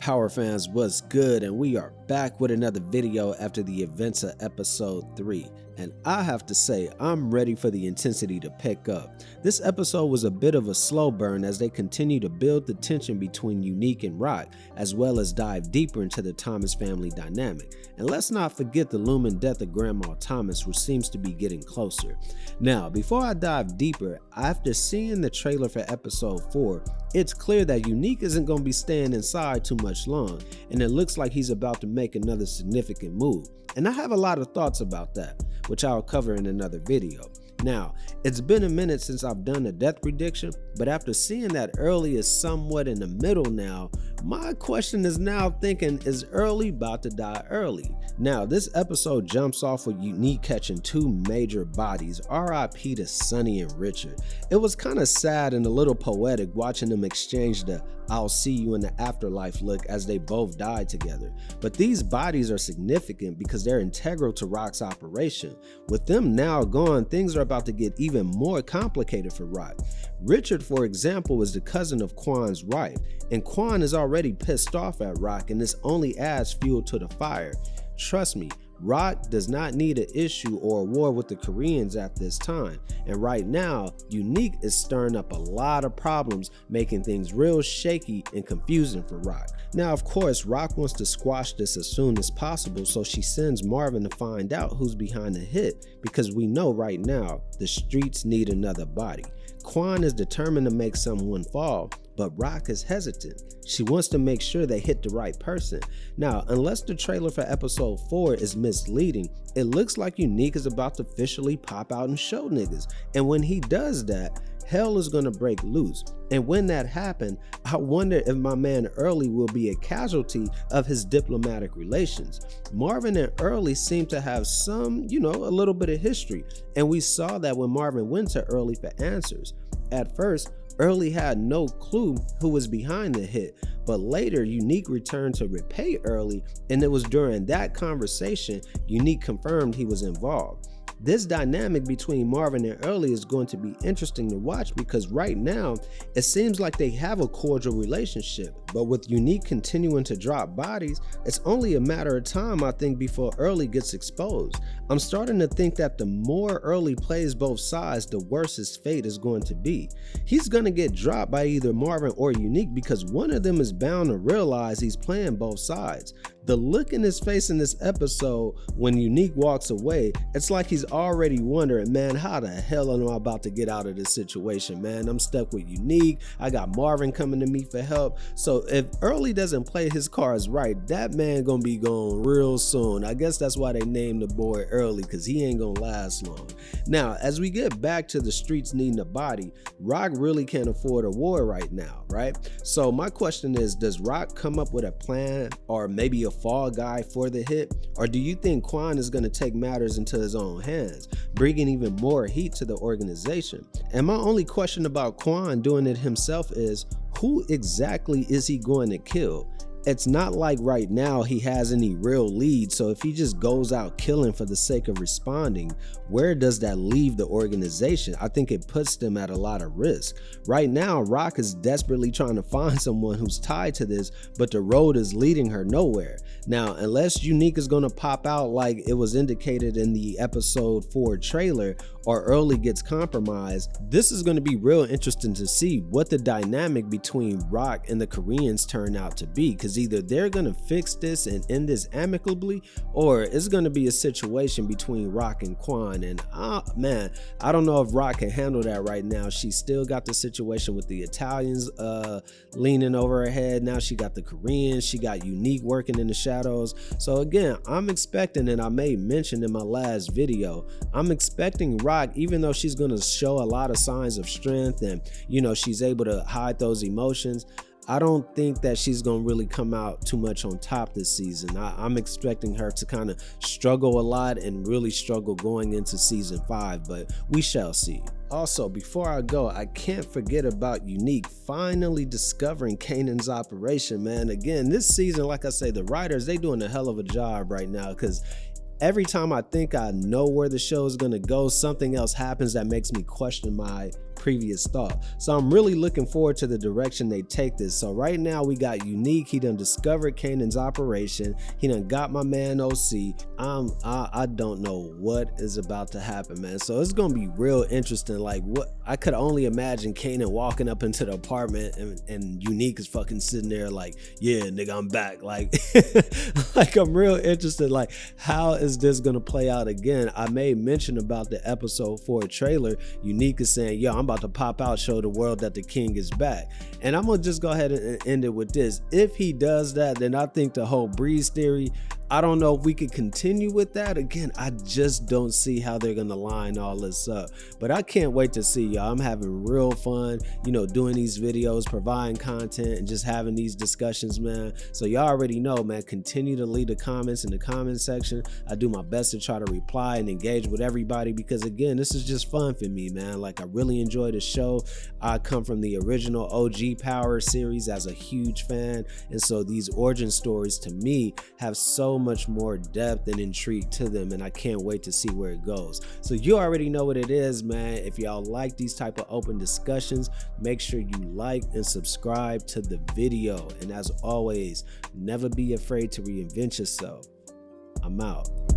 Power fans, what's good? And we are back with another video after the events of episode 3. And I have to say, I'm ready for the intensity to pick up. This episode was a bit of a slow burn as they continue to build the tension between Unique and Rock, as well as dive deeper into the Thomas family dynamic. And let's not forget the looming death of Grandma Thomas, which seems to be getting closer. Now, before I dive deeper, after seeing the trailer for episode 4, it's clear that Unique isn't going to be staying inside too much long, and it looks like he's about to make another significant move. And I have a lot of thoughts about that, which I'll cover in another video. Now, it's been a minute since I've done a death prediction, but after seeing that Early is somewhat in the middle now, my question is now thinking, is Early about to die early? Now, this episode jumps off with Unique catching two major bodies, RIP to Sonny and Richard. It was kind of sad and a little poetic watching them exchange the "I'll see you in the afterlife" look as they both died together. But these bodies are significant because they're integral to Rock's operation. With them now gone, things are about to get even more complicated for Rock. Richard, for example, is the cousin of Quan's wife, and Quan is already pissed off at Rock, and this only adds fuel to the fire. Trust me, Rock does not need an issue or a war with the Koreans at this time, and right now, Unique is stirring up a lot of problems, making things real shaky and confusing for Rock. Now, of course, Rock wants to squash this as soon as possible, so she sends Marvin to find out who's behind the hit, because we know right now, the streets need another body. Quan is determined to make someone fall, but Rock is hesitant. She wants to make sure they hit the right person. Now, unless the trailer for episode 4 is misleading, it looks like Unique is about to officially pop out and show niggas. And when he does that, hell is gonna break loose. And when that happens, I wonder if my man Early will be a casualty of his diplomatic relations. Marvin and Early seem to have some, a little bit of history. And we saw that when Marvin went to Early for answers. At first, Early had no clue who was behind the hit, but later Unique returned to repay Early, and it was during that conversation Unique confirmed he was involved. This dynamic between Marvin and Early is going to be interesting to watch because right now it seems like they have a cordial relationship, but with Unique continuing to drop bodies, it's only a matter of time, I think, before Early gets exposed. I'm starting to think that the more Early plays both sides, the worse his fate is going to be. He's going to get dropped by either Marvin or Unique because one of them is bound to realize he's playing both sides. The look in his face in this episode when Unique walks away, it's like he's already wondering, man, how the hell am I about to get out of this situation, man? I'm stuck with Unique. I got Marvin coming to me for help. So if Early doesn't play his cards right, that man gonna be gone real soon. I guess that's why they named the boy Early, because he ain't gonna last long. Now, as we get back to the streets needing a body, Rock really can't afford a war right now, right? So my question is, does Rock come up with a plan or maybe a fall guy for the hit, or do you think Quan is going to take matters into his own hands, bringing even more heat to the organization? And my only question about Quan doing it himself is, who exactly is he going to kill? It's not like right now he has any real lead, so if he just goes out killing for the sake of responding, where does that leave the organization? I think it puts them at a lot of risk. Right now, Rock is desperately trying to find someone who's tied to this, but the road is leading her nowhere. Now, unless Unique is going to pop out like it was indicated in the episode 4 trailer, or Early gets compromised, this is going to be real interesting to see what the dynamic between Rock and the Koreans turn out to be, because either they're going to fix this and end this amicably, or it's going to be a situation between Rock and Quan. And man, I don't know if Rock can handle that right now. She's still got the situation with the Italians leaning over her head. Now she got the Koreans, she got Unique working in the shadows. So again, I'm expecting, and I made mention in my last video, I'm expecting Rock, even though she's going to show a lot of signs of strength and she's able to hide those emotions, I don't think that she's going to really come out too much on top this season. I'm expecting her to kind of struggle a lot and really struggle going into season 5, but we shall see. Also, before I go, I can't forget about Unique finally discovering Kanan's operation, man. Again, this season, like I say, the writers, they doing a hell of a job right now, because every time I think I know where the show is going to go, something else happens that makes me question my previous thought. So I'm really looking forward to the direction they take this. So right now we got Unique. He done discovered Kanan's operation. He done got my man OC. I don't know what is about to happen, man. So it's gonna be real interesting. Like, what I could only imagine Kanan walking up into the apartment and Unique is fucking sitting there like, yeah, nigga, I'm back. Like, like I'm real interested. Like, how is this gonna play out again? I made mention about the episode 4 trailer. Unique is saying, yo, I'm about to pop out, show the world that the king is back. And I'm gonna just go ahead and end it with this. If he does that, then I think the whole Breeze theory, I don't know if we could continue with that. Again, I just don't see how they're gonna line all this up. But I can't wait to see, y'all. I'm having real fun, you know, doing these videos, providing content, and just having these discussions, man. So y'all already know, man, continue to leave the comments in the comment section. I do my best to try to reply and engage with everybody because, again, this is just fun for me, man. Like, I really enjoy the show. I come from the original OG Power series as a huge fan. And so these origin stories, to me, have so much more depth and intrigue to them, and I can't wait to see where it goes. So you already know what it is, man. If y'all like these type of open discussions, make sure you like and subscribe to the video. And as always, never be afraid to reinvent yourself. I'm out.